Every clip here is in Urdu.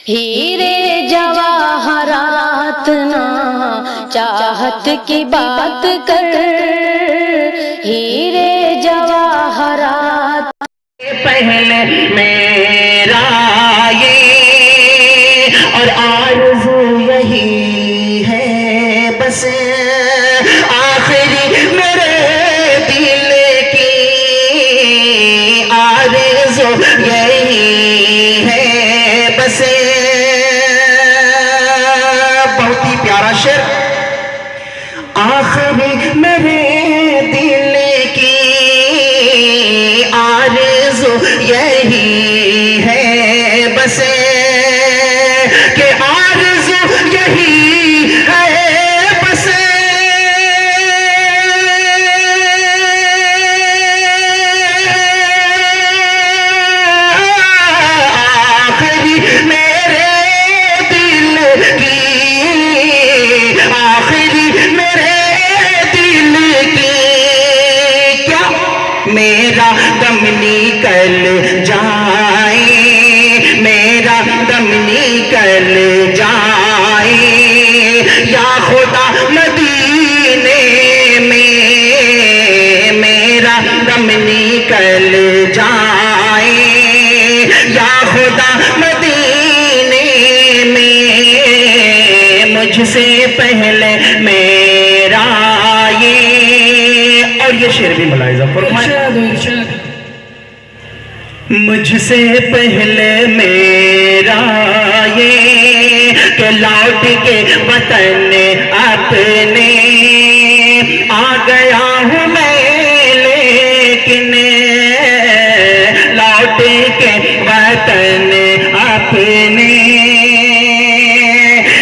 ہیرے جواہرات نا چاہت کی بات کر، ہیرے جواہرات پہلے میرا یہ اور آرزو یہی ہے بس، آخری میرے دل کی آرزو یہی ہے بس۔ بہت ہی پیارا شعر، آخری میرے دل کی آرزو یہی ہے بس، کہ آرزو یہی ہے بس، آخری میرے دل کی، آخری میرے دل کی، کیا میرا دم نکل جائے، میرا دم نکل جائے یا خدا مدینے میں، میرا دم نکل جائے یا خدا مدینے میں، مجھ سے پہلے میرا یہ، اور یہ شعر بھی ملاحظہ فرمائیں، مجھ سے پہلے میرا یہ کہ لوٹ کے وطن اپنے آ گیا ہوں میں، لیکن لوٹ کے وطن اپنے،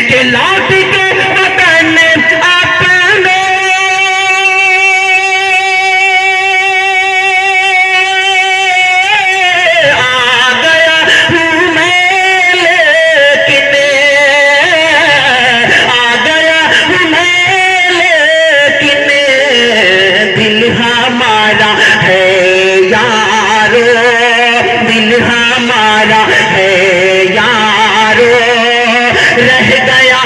کہ لوٹ کے وطن اپنے آ گیا ہوں میں، لیکن آ گیا ہوں میں، لیکن دل ہمارا ہے یارو، دل ہمارا ہے یارو، رہ گیا